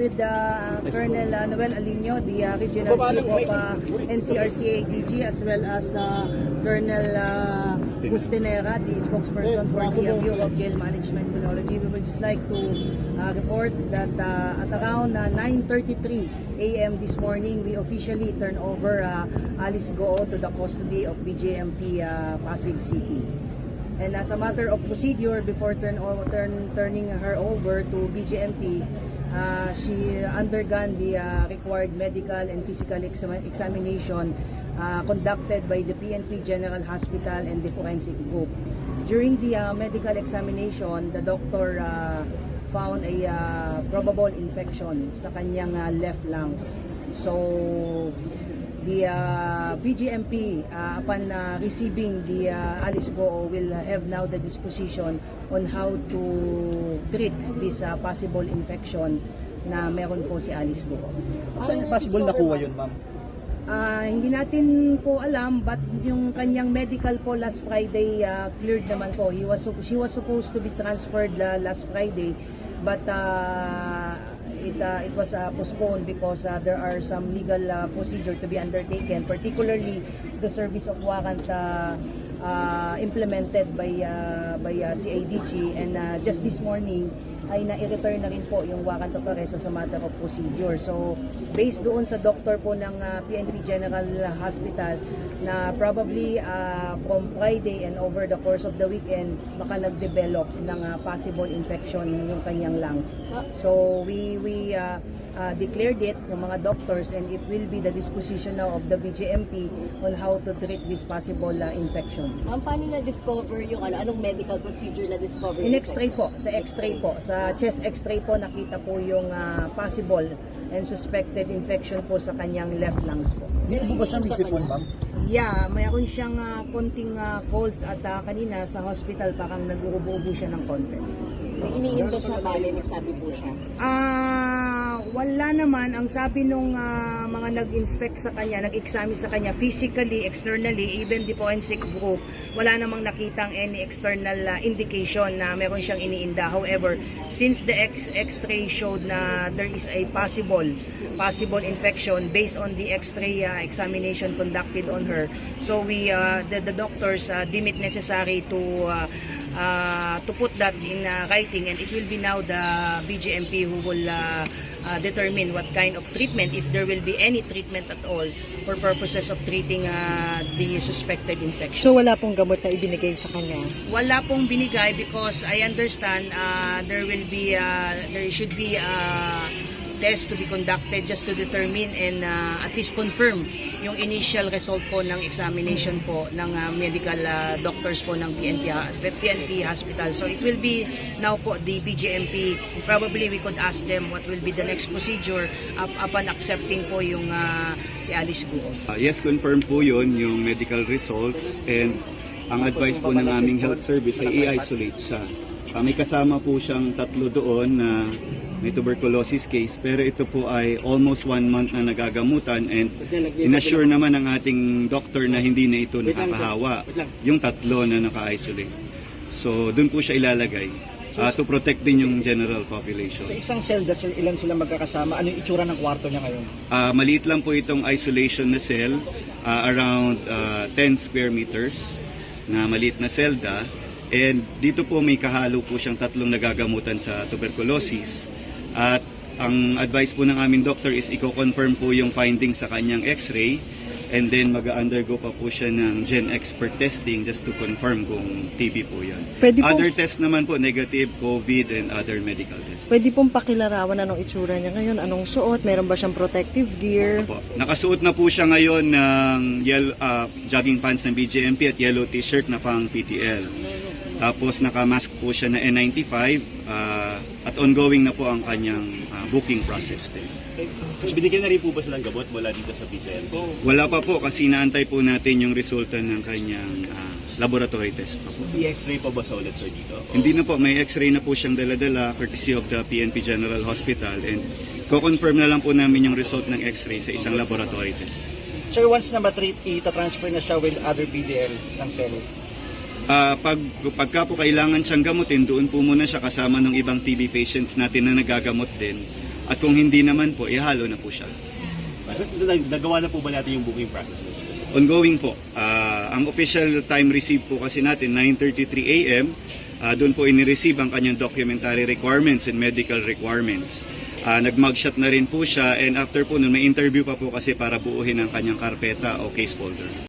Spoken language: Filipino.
with Colonel Noel Alino, the Regional Chief of NCRCA DG, as well as Colonel Bustinera, the spokesperson for the Bureau of Jail Management Penology. We would just like to report that at around 9:33 a.m. this morning, we officially turn over Alice Goo to the custody of BJMP Pasig City. And as a matter of procedure, before turning her over to BJMP, she undergone the required medical and physical examination conducted by the PNP General Hospital and the Forensic Group. During the medical examination, the doctor found a probable infection sa kanyang left lungs. So, the BJMP, upon receiving the Alice Goo, will have now the disposition on how to treat this possible infection na meron po si Alice Goo. Saan possible nakuha yun, ma'am? Hindi natin po alam, but yung kanyang medical po last Friday cleared naman po. She was supposed to be transferred last Friday, but it was postponed because there are some legal procedure to be undertaken, particularly the service of warrant implemented by CADG, and just this morning ay na-return na rin po yung warrant of arrest as a matter of procedure. So, based doon sa doctor po ng PNP General Hospital na probably from Friday and over the course of the weekend, baka nag-develop ng possible infection yung kanyang lungs. So, we declared it ng mga doctors, and it will be the disposition now of the BJMP on how to treat this possible infection. Paano na-discover yung anong medical procedure na-discover? In X-ray po, sa chest X-ray po nakita po yung possible and suspected infection po sa kanyang left lungs po. May ubo ba siya may sipon, ma'am? Yeah, mayroon siyang konting colds at kanina sa hospital parang nag-uubo-ubo siya ng konti. May iniinda siya, bale, nagsabi po siya? Wala naman. Ang sabi nung mga nag-inspect sa kanya, nag-examine sa kanya physically, externally, even the forensic group, wala namang nakitang any external indication na meron siyang iniinda. However, since the X-ray showed na there is a possible infection based on the X-ray examination conducted on her, so the doctors deem it necessary to put that in writing, and it will be now the BJMP who will determine what kind of treatment, if there will be any treatment at all, for purposes of treating the suspected infection. So wala pong gamot na ibinigay sa kanya? Wala pong binigay because I understand there should be test to be conducted just to determine and at least confirm yung initial result po ng examination po ng medical doctors po ng PNP Hospital. So it will be now po the BJMP, probably we could ask them what will be the next procedure upon accepting po yung si Alice Goo. Yes, confirm po yun, yung medical results, and ang advice po ng aming health service ay i-isolate siya. May kasama po siyang 3 doon na may tuberculosis case, pero ito po ay almost 1 month na nagagamutan, and inassure naman ng ating doctor na hindi na ito nakakahawa, yung 3 na naka-isolate. So doon po siya ilalagay to protect din yung general population. Sa isang cell, sir, ilan sila magkakasama? Ano yung itsura ng kwarto niya ngayon? Maliit lang po itong isolation na cell, around 10 square meters na maliit na selda. And dito po may kahalo po siyang 3 nagagamutan sa tuberculosis. At ang advice po ng aming doctor is i-confirm po yung findings sa kanyang X-ray, and then mag-undergo pa po siya ng Gen Expert testing just to confirm kung TB po yun. Other test naman po, negative, COVID, and other medical tests. Pwede pong pakilarawan anong itsura niya ngayon, anong suot, meron ba siyang protective gear? Opo. Nakasuot na po siya ngayon ng jogging pants ng BJMP at yellow t-shirt na pang PTL. Tapos nakamask po siya na N95 at ongoing na po ang kanyang booking process din. So, binigyan na rin po ba silang gamot mula dito sa BJMP? Wala pa po kasi naantay po natin yung resulta ng kanyang laboratory test pa po. I-X-ray pa ba sa ulit, sir, dito? Hindi na po, may X-ray na po siyang dala-dala courtesy of the PNP General Hospital, and ko-confirm na lang po namin yung result ng X-ray sa isang laboratory test. Sir, once na matreat, ita-transfer na siya with other PDL ng cell? Pagka po kailangan siyang gamutin, doon po muna siya kasama ng ibang TB patients natin na nagagamot din. At kung hindi naman po, ihalo na po siya. So, nagawa na po ba natin yung booking process? Ongoing po. Ang official time receive po kasi natin, 9:33 a.m. Doon po inireceive ang kanyang documentary requirements and medical requirements. Nag-mugshot na rin po siya, and after po nun, may interview pa po kasi para buuhin ang kanyang karpeta o case folder.